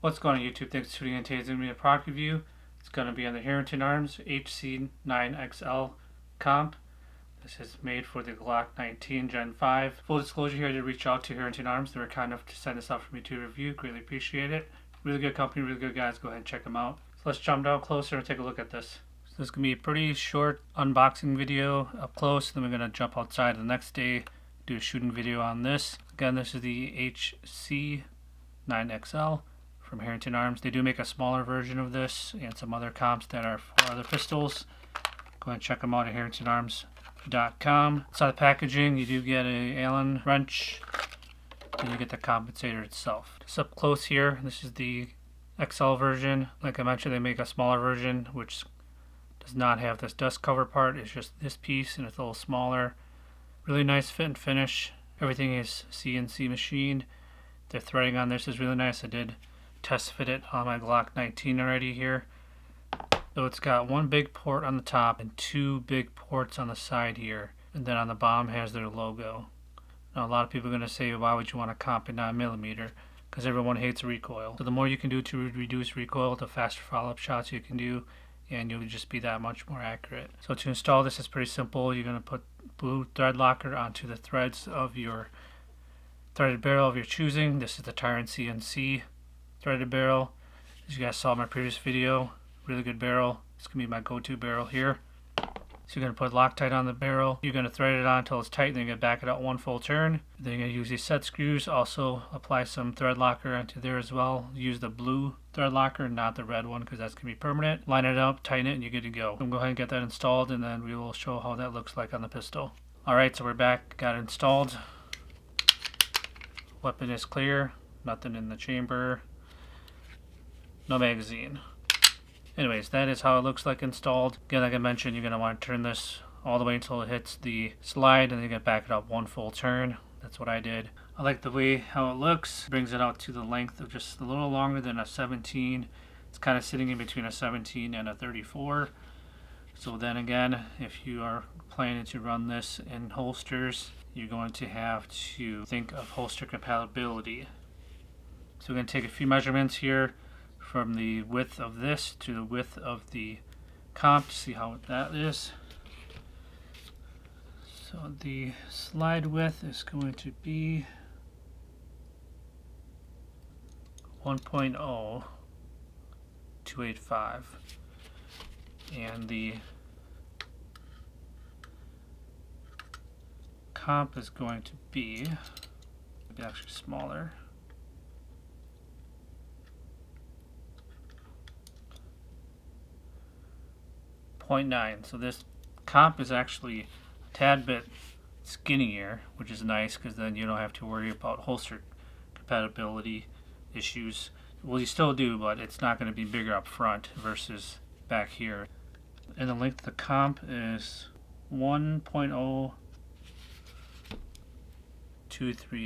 What's going on YouTube? Thanks for tuning in. Today's going to be a product review. It's going to be on the Herrington Arms HC9XL comp. This is made for the Glock 19 Gen 5. Full disclosure here, I did reach out to Herrington Arms. They were kind enough to send this out for me to review. Greatly appreciate it. Really good company, really good guys. Go ahead and check them out. So let's jump down closer and take a look at this. So this is going to be a pretty short unboxing video up close. Then we're going to jump outside the next day, do a shooting video on this. Again, this is the HC9XL from Herrington Arms. They do make a smaller version of this and some other comps that are for other pistols. Go ahead and check them out at herringtonarms.com. Inside the packaging, you do get a Allen wrench, and you get the compensator itself. Just up close here, this is the XL version. Like I mentioned, they make a smaller version, which does not have this dust cover part. It's just this piece, and it's a little smaller. Really nice fit and finish. Everything is CNC machined. The threading on this is really nice. I did test fit it on my Glock 19 already here. So it's got one big port on the top and two big ports on the side here, and then on the bottom has their logo. Now a lot of people are going to say, why would you want to comp at 9mm? Because everyone hates recoil. So the more you can do to reduce recoil, the faster follow-up shots you can do, and you'll just be that much more accurate. So to install this is pretty simple. You're going to put blue thread locker onto the threads of your threaded barrel of your choosing. This is the Tyrant CNC threaded barrel. As you guys saw in my previous video, really good barrel. It's going to be my go-to barrel here. So you're going to put Loctite on the barrel. You're going to thread it on until it's tight, then you're going to back it out one full turn. Then you're going to use these set screws. Also apply some thread locker onto there as well. Use the blue thread locker, not the red one, because that's going to be permanent. Line it up, tighten it, and you're good to go. So go ahead and get that installed, and then we will show how that looks like on the pistol. Alright, so we're back. Got it installed. Weapon is clear. Nothing in the chamber. No magazine. Anyways, that is how it looks like installed. Again, like I mentioned, you're going to want to turn this all the way until it hits the slide, and then you're going to back it up one full turn. That's what I did. I like the way how it looks. Brings it out to the length of just a little longer than a 17. It's kind of sitting in between a 17 and a 34. So then again, if you are planning to run this in holsters, you're going to have to think of holster compatibility. So we're going to take a few measurements here from the width of this to the width of the comp to see how that is. So the slide width is going to be 1.0285, and the comp is going to be actually smaller. 0.9. So this comp is actually a tad bit skinnier, which is nice because then you don't have to worry about holster compatibility issues. Well, you still do, but it's not going to be bigger up front versus back here. And the length of the comp is 1.0230.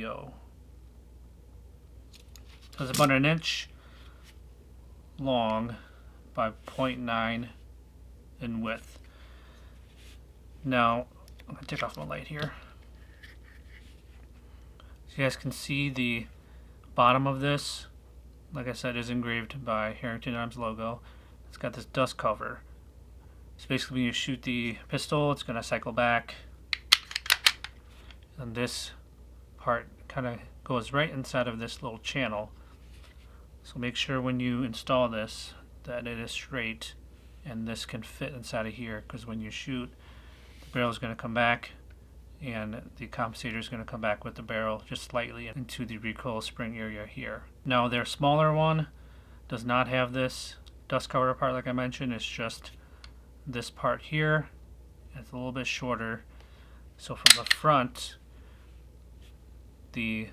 So it's about an inch long by 0.9 in width. Now, I'm going to take off my light here. So you guys can see the bottom of this, like I said, is engraved by Herrington Arms logo. It's got this dust cover. So basically when you shoot the pistol, it's going to cycle back. And this part kind of goes right inside of this little channel. So make sure when you install this that it is straight, and this can fit inside of here, because when you shoot, the barrel is going to come back and the compensator is going to come back with the barrel just slightly into the recoil spring area here. Now their smaller one does not have this dust cover part like I mentioned. It's just this part here. It's a little bit shorter, so from the front the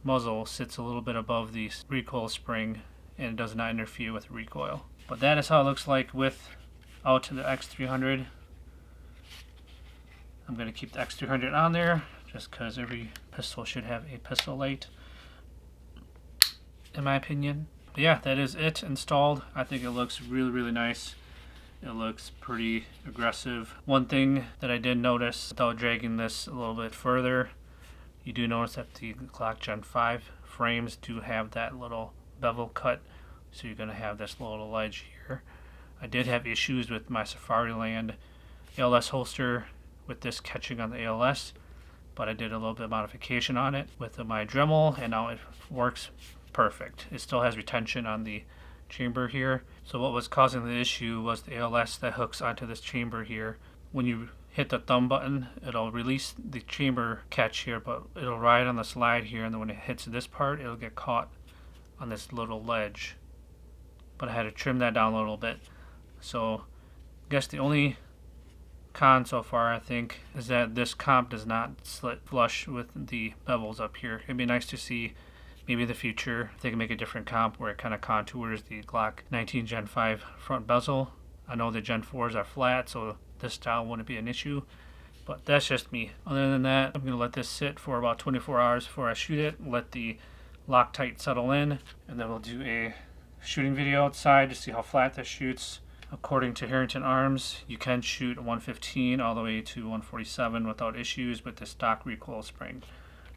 muzzle sits a little bit above the recoil spring and it does not interfere with recoil. But that is how it looks like without the X300. I'm going to keep the X300 on there just because every pistol should have a pistol light, in my opinion. But yeah, that is it installed. I think it looks really, really nice. It looks pretty aggressive. One thing that I did notice, without dragging this a little bit further, you do notice that the Glock Gen 5 frames do have that little bevel cut, so you're going to have this little ledge here. I did have issues with my Safariland ALS holster with this catching on the ALS, but I did a little bit of modification on it with my Dremel, and now it works perfect. It still has retention on the chamber here. So what was causing the issue was the ALS that hooks onto this chamber here. When you hit the thumb button, it'll release the chamber catch here, but it'll ride on the slide here, and then when it hits this part, it'll get caught on this little ledge. But I had to trim that down a little bit. So I guess the only con so far, I think, is that this comp does not slit flush with the bevels up here. It'd be nice to see maybe in the future if they can make a different comp where it kind of contours the Glock 19 Gen 5 front bezel. I know the Gen 4s are flat, so this style wouldn't be an issue, but that's just me. Other than that, I'm going to let this sit for about 24 hours before I shoot it, let the Loctite settle in, and then we'll do a shooting video outside to see how flat this shoots. According to Herrington Arms, you can shoot 115 all the way to 147 without issues with the stock recoil spring.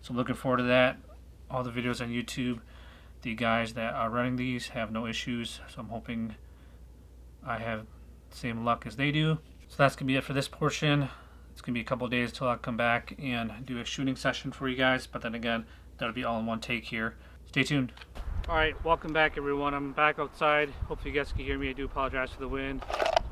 So I'm looking forward to that. All the videos on YouTube, the guys that are running these have no issues, so I'm hoping I have the same luck as they do. So that's going to be it for this portion. It's going to be a couple days till I come back and do a shooting session for you guys, but then again, that'll be all in one take here. Stay tuned. Alright, welcome back everyone. I'm back outside. Hopefully you guys can hear me. I do apologize for the wind,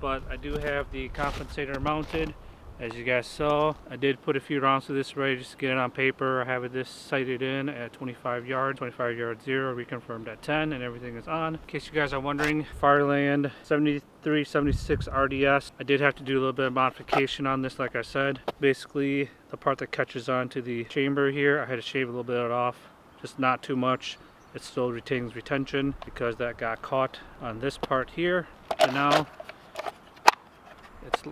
but I do have the Compensator mounted. As you guys saw, I did put a few rounds to this ready just to get it on paper. I have this sighted in at 25 yards, 25 yard 0, reconfirmed at 10, and everything is on. In case you guys are wondering, Fireland 7376 RDS. I did have to do a little bit of modification on this, like I said. Basically, the part that catches onto the chamber here, I had to shave a little bit of it off, just not too much. It still retains retention because that got caught on this part here. And now it's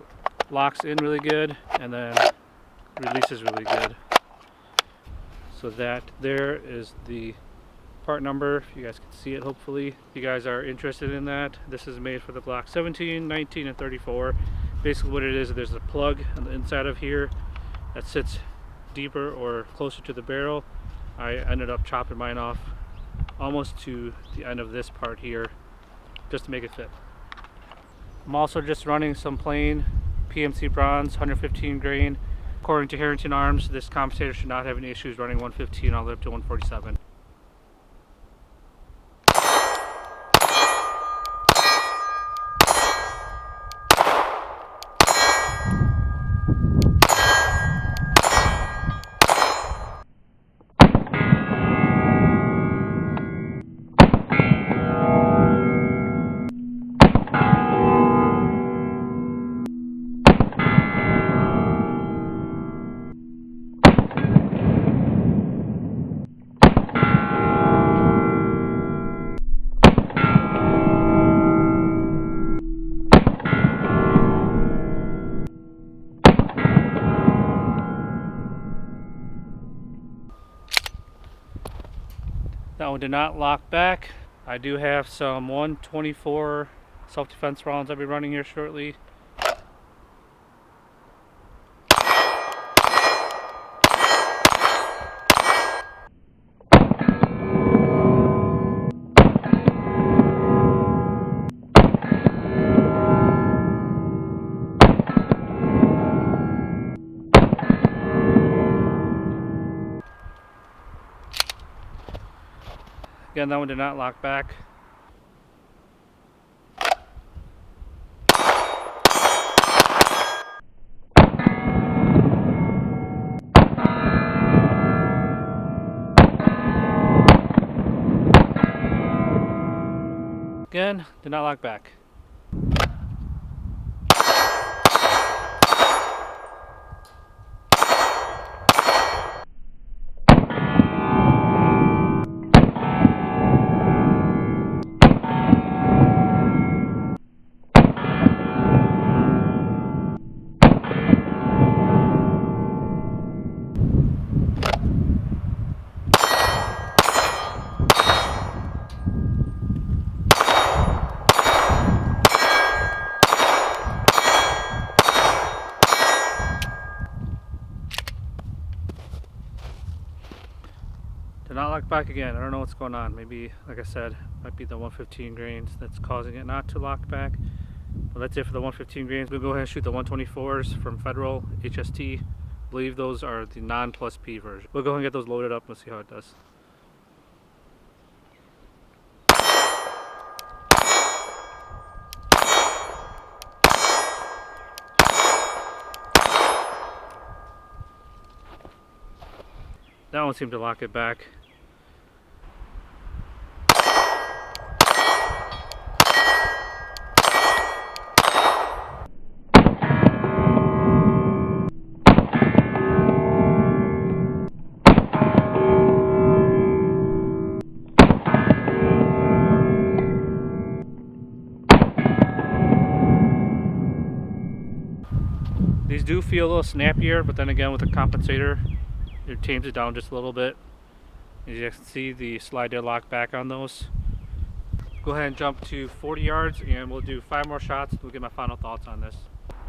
locks in really good and then releases really good. So that there is the part number, if you guys can see it hopefully. If you guys are interested in that, this is made for the Glock 17, 19, and 34. Basically what it is, there's a plug on the inside of here that sits deeper or closer to the barrel. I ended up chopping mine off almost to the end of this part here just to make it fit. I'm also just running some plain PMC bronze 115 grain. According to Herrington Arms, this Compensator should not have any issues running 115 all the way up to 147. That one did not lock back. I do have some 124 self-defense rounds I'll be running here shortly. Again, that one did not lock back. Again, did not lock back. They're not locked back again. I don't know what's going on. Maybe, like I said, might be the 115 grains that's causing it not to lock back. Well, that's it for the 115 grains. We'll go ahead and shoot the 124s from Federal HST. I believe those are the non-plus P version. We'll go ahead and get those loaded up and see how it does. That one seemed to lock it back. These do feel a little snappier, but then again with the compensator, it tames it down just a little bit. As you can see, the slide did lock back on those. Go ahead and jump to 40 yards and we'll do 5 more shots. We'll get my final thoughts on this.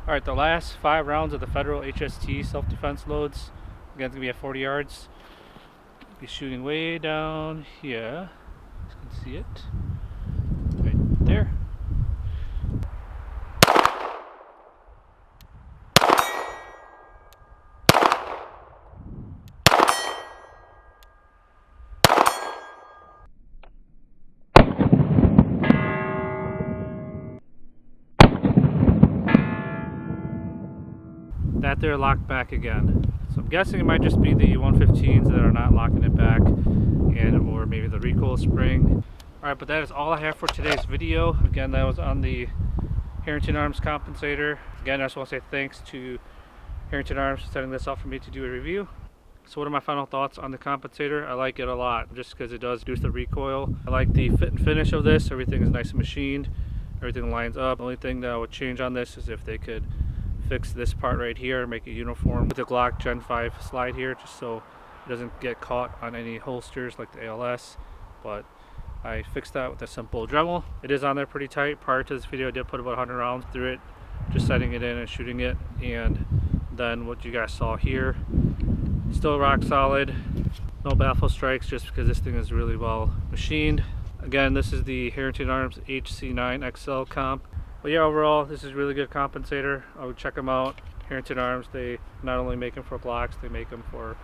Alright, the last 5 rounds of the Federal HST self-defense loads. Again, it's going to be at 40 yards. Be shooting way down here. You can see it. Right there. That there locked back again. So I'm guessing it might just be the 115s that are not locking it back, and or maybe the recoil spring. Alright, but that is all I have for today's video. Again, that was on the Herrington Arms Compensator. Again, I just want to say thanks to Herrington Arms for setting this up for me to do a review. So what are my final thoughts on the Compensator? I like it a lot, just because it does reduce the recoil. I like the fit and finish of this. Everything is nice and machined. Everything lines up. The only thing that I would change on this is if they could fix this part right here, make it uniform with the Glock Gen 5 slide here, just so it doesn't get caught on any holsters like the ALS. But I fixed that with a simple Dremel. It is on there pretty tight. Prior to this video, I did put about 100 rounds through it, just setting it in and shooting it. And then what you guys saw here, still rock solid. No baffle strikes, just because this thing is really well machined. Again, this is the Herrington Arms HC9XL comp. But yeah, overall, this is really good compensator. I would check them out. Herrington Arms, they not only make them for Glocks, they make them for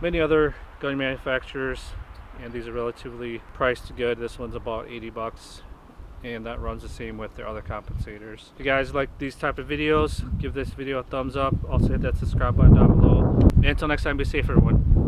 many other gun manufacturers. And these are relatively priced good. This one's about 80 bucks. And that runs the same with their other compensators. If you guys like these type of videos, give this video a thumbs up. Also hit that subscribe button down below. And until next time, be safe everyone.